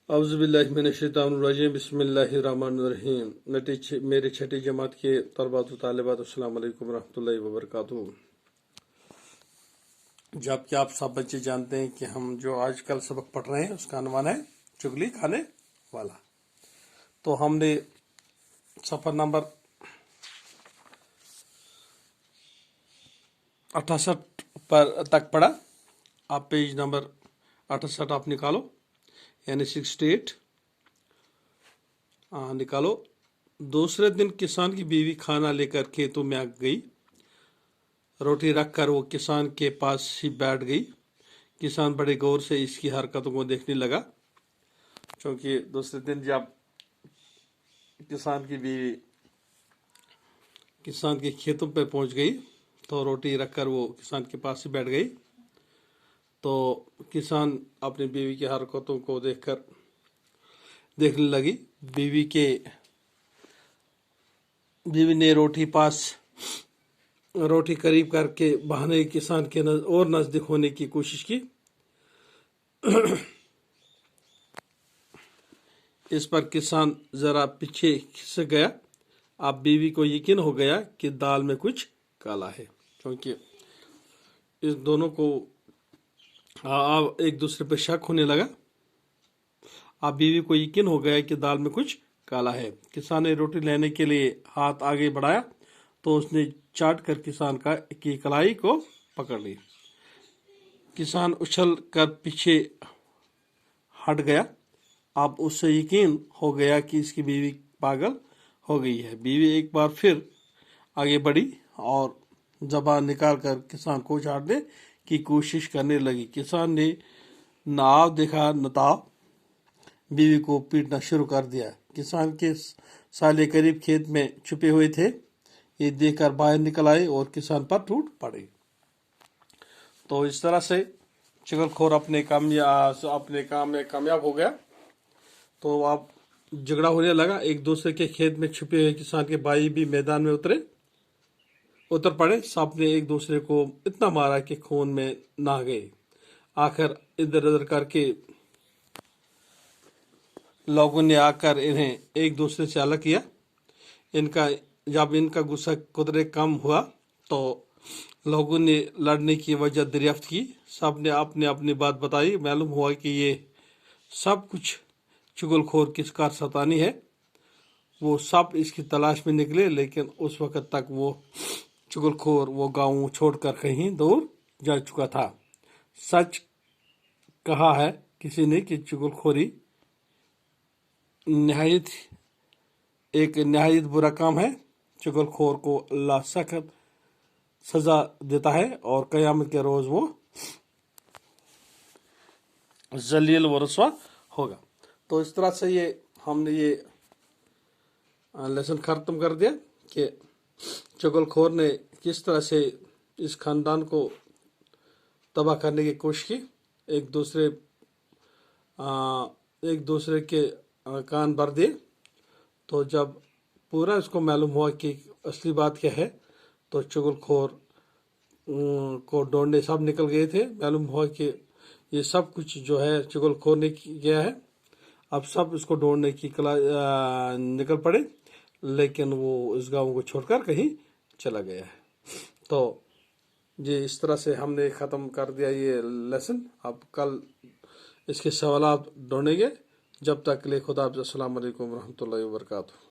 اعوذ باللہ من الشیطان الرجیم بسم اللہ الرحمن الرحیم میرے چھٹی جماعت کے طلباء و طالبات السلام علیکم ورحمۃ اللہ وبرکاتہ۔ جبکہ آپ سب بچے جانتے ہیں کہ ہم جو آج کل سبق پڑھ رہے ہیں اس کا عنوان ہے چگلی کھانے والا۔ تو ہم نے صفحہ نمبر 68 پر تک پڑھا۔ آپ پیج نمبر 68 آپ نکالو، یعنی 68 نکالو۔ دوسرے دن کسان کی بیوی کھانا لے کر کھیتوں میں گئی، روٹی رکھ کر وہ کسان کے پاس ہی بیٹھ گئی۔ کسان بڑے غور سے اس کی حرکتوں کو دیکھنے لگا، چونکہ دوسرے دن جب کسان کی بیوی کسان کے کھیتوں پہ پہنچ گئی تو روٹی رکھ کر وہ کسان کے پاس ہی بیٹھ گئی، تو کسان اپنی بیوی کی حرکتوں کو دیکھنے لگی۔ بیوی نے روٹی قریب کر کے بہانے کسان کے اور نزدیک ہونے کی کوشش کی۔ اس پر کسان ذرا پیچھے کھسک گیا۔ اب بیوی کو یقین ہو گیا کہ دال میں کچھ کالا ہے، کیونکہ اس دونوں کو ایک دوسرے پہ شک ہونے لگا۔ اب بیوی کو یقین ہو گیا کہ دال میں کچھ کالا ہے۔ کسان نے روٹی لینے کے لیے ہاتھ آگے بڑھایا تو اس نے چاٹ کر کسان کی کلائی کو پکڑ لی۔ کسان اچھل کر پیچھے ہٹ گیا۔ اب اس سے یقین ہو گیا کہ اس کی بیوی پاگل ہو گئی ہے۔ بیوی ایک بار پھر آگے بڑھی اور زبان نکال کر کسان کو چاٹنے کی کوشش کرنے لگی۔ کسان نے نہ آؤ دیکھا نہ تاؤ، بیوی کو پیٹنا شروع کر دیا۔ کسان کے سالے قریب کھیت میں چھپے ہوئے تھے، یہ دیکھ کر باہر نکل آئے اور کسان پر ٹوٹ پڑے۔ تو اس طرح سے چغل خور اپنے کام میں کامیاب ہو گیا۔ تو اب جھگڑا ہونے لگا، ایک دوسرے کے کھیت میں چھپے ہوئے کسان کے بھائی بھی میدان میں اتر پڑے۔ سب نے ایک دوسرے کو اتنا مارا کہ خون میں نہا گئے۔ آخر ادھر ادھر کر کے لوگوں نے آ کر انہیں ایک دوسرے سے الگ کیا۔ جب ان کا غصہ قدرے کم ہوا تو لوگوں نے لڑنے کی وجہ دریافت کی۔ سب نے اپنی بات بتائی۔ معلوم ہوا کہ یہ سب کچھ چغل خور کی کارستانی ہے۔ وہ سب اس کی تلاش میں نکلے، لیکن اس وقت تک وہ چغل خور وہ گاؤں چھوڑ کر کہیں دور جا چکا تھا۔ سچ کہا ہے کسی نے کہ چغل خوری ایک نہایت برا کام ہے۔ چغل خور کو اللہ سخت سزا دیتا ہے اور قیامت کے روز وہ ذلیل و رسوا ہوگا۔ تو اس طرح سے ہم نے یہ لیسن ختم کر دیا کہ چغل خور نے کس طرح سے اس خاندان کو تباہ کرنے کی کوشش کی۔ ایک دوسرے کے کان بھر دیے۔ تو جب پورا اس کو معلوم ہوا کہ اصلی بات کیا ہے تو چغل خور کو ڈھونڈنے سب نکل گئے تھے۔ معلوم ہوا کہ یہ سب کچھ جو ہے چغل خور نے کیا ہے۔ اب سب اس کو ڈھونڈنے کی نکل پڑے، لیکن وہ اس گاؤں کو چھوڑ کر کہیں چلا گیا ہے۔ تو یہ اس طرح سے ہم نے ختم کر دیا یہ لیسن۔ اب کل اس کے سوالات ڈھونڈیں گے۔ جب تک کے لیے خدا حافظ، السلام علیکم ورحمۃ اللہ وبرکاتہ۔